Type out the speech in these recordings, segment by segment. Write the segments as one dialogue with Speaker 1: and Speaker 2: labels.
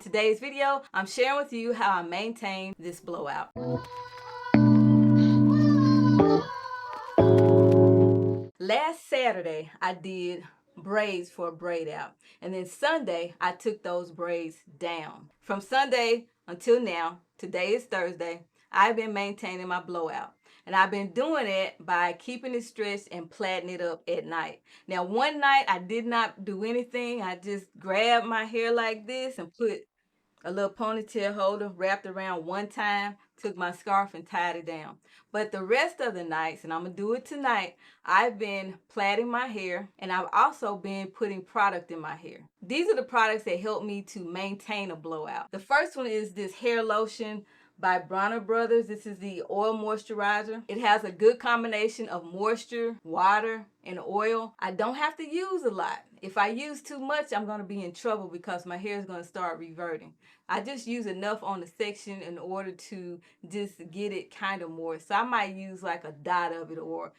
Speaker 1: today's video, I'm sharing with you how I maintain this blowout. Last Saturday, I did braids for a braid out. And then Sunday, I took those braids down. From Sunday until now, today is Thursday, I've been maintaining my blowout. And I've been doing it by keeping it stretched and plaiting it up at night. Now, one night I did not do anything. I just grabbed my hair like this and put a little ponytail holder wrapped around one time, took my scarf and tied it down. But the rest of the nights, and I'm gonna do it tonight, I've been plaiting my hair, and I've also been putting product in my hair. These are the products that help me to maintain a blowout. The first one is this hair lotion by Broner Brothers. This is the oil moisturizer. It has a good combination of moisture, water, and oil. I don't have to use a lot. If I use too much, I'm going to be in trouble because my hair is going to start reverting. I just use enough on the section in order to just get it kind of moist. So I might use like a dot of it or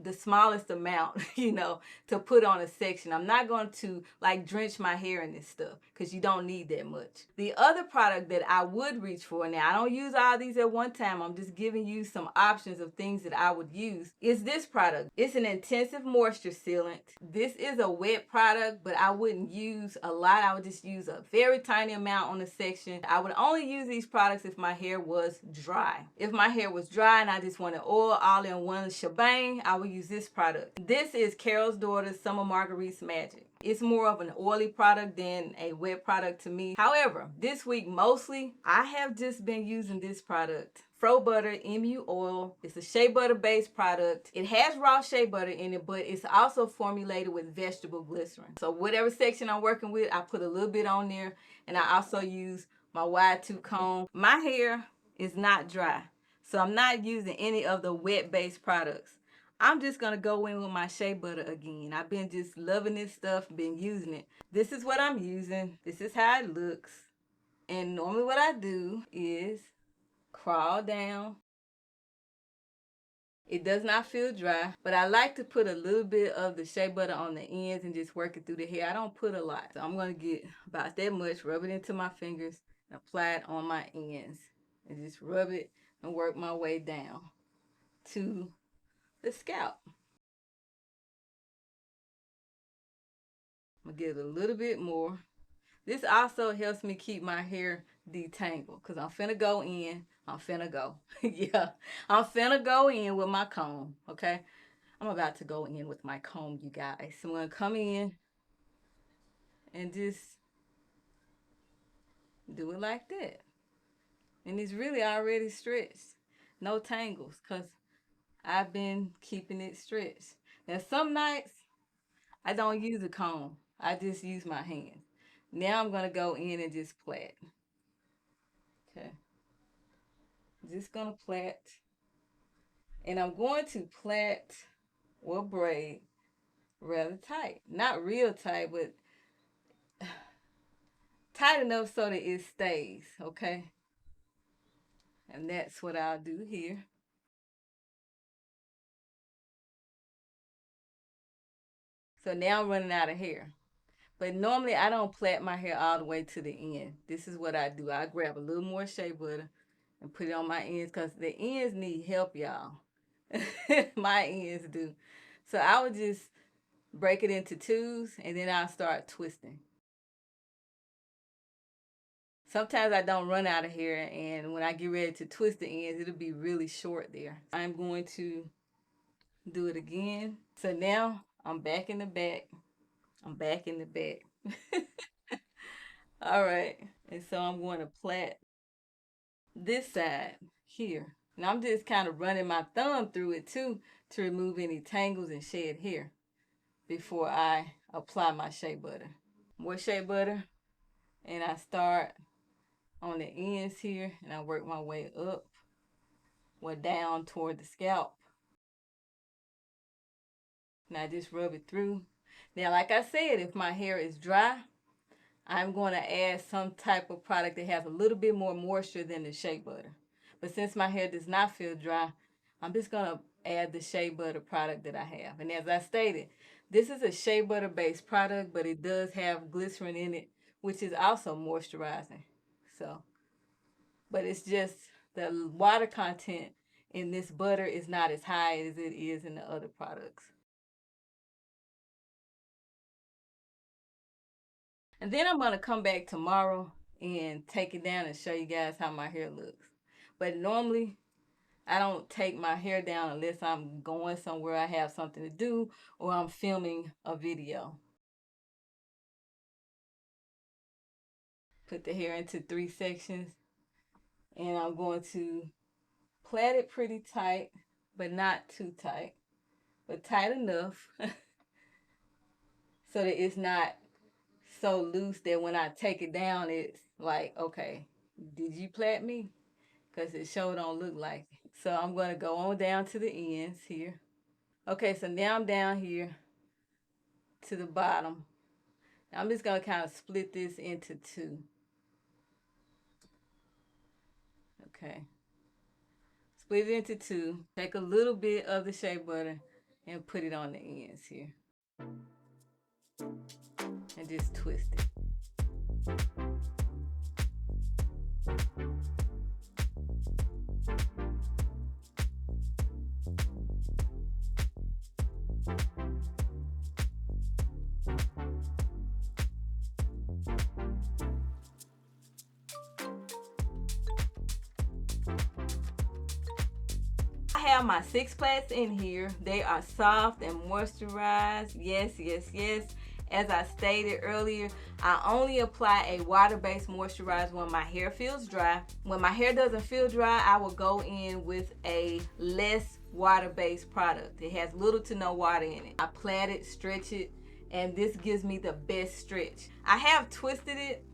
Speaker 1: the smallest amount, to put on a section. I'm not going to like drench my hair in this stuff because you don't need that much. The other product that I would reach for, now I don't use all these at one time, I'm just giving you some options of things that I would use, is this product. It's an intensive moisture sealant. This is a wet product, but I wouldn't use a lot. I would just use a very tiny amount on the section. I would only use these products if my hair was dry. If my hair was dry and I just wanted oil all in one shebang, I would use this product. This is Carol's Daughter's Summer Marguerite's Magic. It's more of an oily product than a wet product to me. However, this week mostly, I have just been using this product. Shea Butter MU Oil. It's a shea butter based product. It has raw shea butter in it, but it's also formulated with vegetable glycerin. So whatever section I'm working with, I put a little bit on there, and I also use my wide tooth comb. My hair is not dry, so I'm not using any of the wet based products. I'm just going to go in with my shea butter again. I've been just loving this stuff, been using it. This is what I'm using. This is how it looks. And normally what I do is crawl down. It does not feel dry, but I like to put a little bit of the shea butter on the ends and just work it through the hair. I don't put a lot. So I'm going to get about that much, rub it into my fingers, and apply it on my ends. And just rub it and work my way down to the scalp. I'm going to get a little bit more. This also helps me keep my hair detangled because I'm finna go in. I'm finna go. Yeah, I'm finna go in with my comb, okay? I'm about to go in with my comb, you guys. So I'm going to come in and just do it like that. And it's really already stretched. No tangles because I've been keeping it stretched. Now, some nights I don't use a comb. I just use my hands. Now I'm going to go in and just plait. Okay. Just going to plait. And I'm going to plait or braid rather tight. Not real tight, but tight enough so that it stays, okay? And that's what I'll do here. So now I'm running out of hair. But normally I don't plait my hair all the way to the end. This is what I do. I grab a little more shea butter and put it on my ends because the ends need help, y'all. My ends do. So I would just break it into twos and then I'll start twisting. Sometimes I don't run out of hair, and when I get ready to twist the ends, it'll be really short there. I'm going to do it again. So now I'm back in the back. I'm back in the back. All right. And so I'm going to plait this side here. And I'm just kind of running my thumb through it too to remove any tangles and shed hair before I apply my shea butter. More shea butter. And I start on the ends here and I work my way up or down toward the scalp. Now just rub it through. Now, like I said, if my hair is dry, I'm going to add some type of product that has a little bit more moisture than the shea butter. But since my hair does not feel dry, I'm just going to add the shea butter product that I have. And as I stated, this is a shea butter based product, but it does have glycerin in it, which is also moisturizing. So, but it's just the water content in this butter is not as high as it is in the other products. And then I'm going to come back tomorrow and take it down and show you guys how my hair looks. But normally, I don't take my hair down unless I'm going somewhere I have something to do or I'm filming a video. Put the hair into 3 sections. And I'm going to plait it pretty tight, but not too tight. But tight enough so that it's not so loose that when I take it down, it's like, okay, did you plait me? Because it sure don't look like it. So I'm going to go on down to the ends here. Okay, so now I'm down here to the bottom. Now I'm just going to kind of split this into 2. Okay. Split it into 2. Take a little bit of the shea butter and put it on the ends here. And just twist it. I have my 6 plaits in here. They are soft and moisturized. Yes, yes, yes. As I stated earlier, I only apply a water-based moisturizer when my hair feels dry. When my hair doesn't feel dry, I will go in with a less water-based product. It has little to no water in it. I plait it, stretch it, and this gives me the best stretch. I have twisted it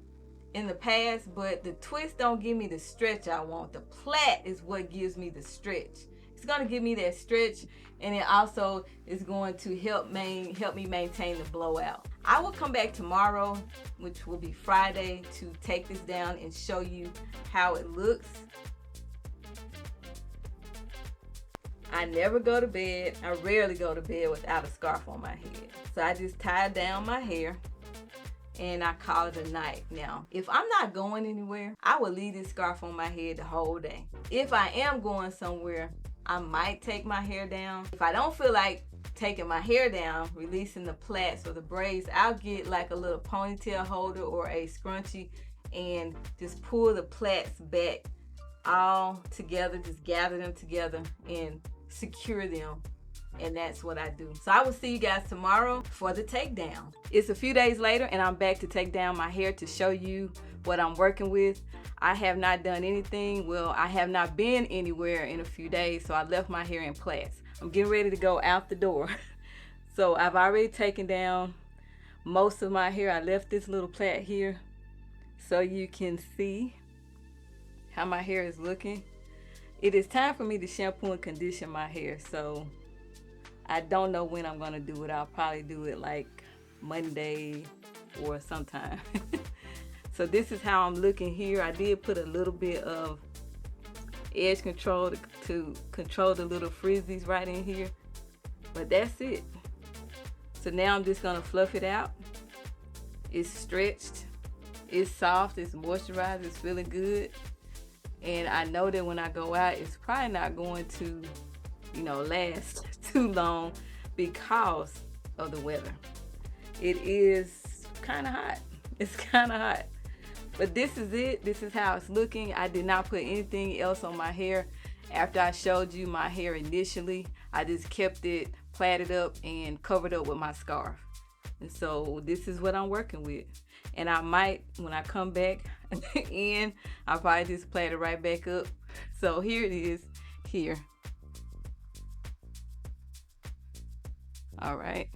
Speaker 1: in the past, but the twist don't give me the stretch I want. The plait is what gives me the stretch. It's going to give me that stretch, and it also is going to help me maintain the blowout. I will come back tomorrow, which will be Friday, to take this down and show you how it looks. I never go to bed. I rarely go to bed without a scarf on my head. So I just tie down my hair and I call it a night. Now, if I'm not going anywhere, I will leave this scarf on my head the whole day. If I am going somewhere, I might take my hair down. If I don't feel like taking my hair down, releasing the plaits or the braids, I'll get like a little ponytail holder or a scrunchie and just pull the plaits back all together, just gather them together and secure them. And that's what I do. So I will see you guys tomorrow for the takedown. It's a few days later and I'm back to take down my hair to show you what I'm working with. I have not done anything. Well, I have not been anywhere in a few days, so I left my hair in plaits. I'm getting ready to go out the door. So I've already taken down most of my hair. I left this little plait here so you can see how my hair is looking. It is time for me to shampoo and condition my hair, so I don't know when I'm gonna do it. I'll probably do it like Monday or sometime. So this is how I'm looking here. I did put a little bit of edge control to control the little frizzies right in here. But that's it. So now I'm just gonna fluff it out. It's stretched, it's soft, it's moisturized, it's feeling good. And I know that when I go out, it's probably not going to, last too long because of the weather. It is kind of hot. It's kind of hot. But this is it. This is how it's looking. I did not put anything else on my hair after I showed you my hair initially. I just kept it plaited up and covered up with my scarf. And so this is what I'm working with. And I might, when I come back in, I'll probably just plait it right back up. So here it is here. All right.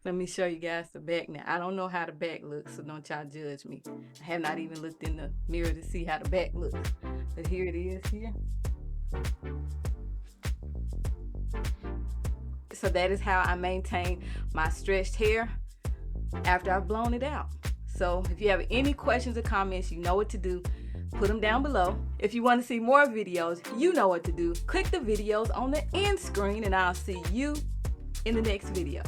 Speaker 1: Let me show you guys the back now. I don't know how the back looks, so don't y'all judge me. I have not even looked in the mirror to see how the back looks. But here it is here. So that is how I maintain my stretched hair after I've blown it out. So if you have any questions or comments, you know what to do. Put them down below. If you want to see more videos, you know what to do. Click the videos on the end screen and I'll see you in the next video.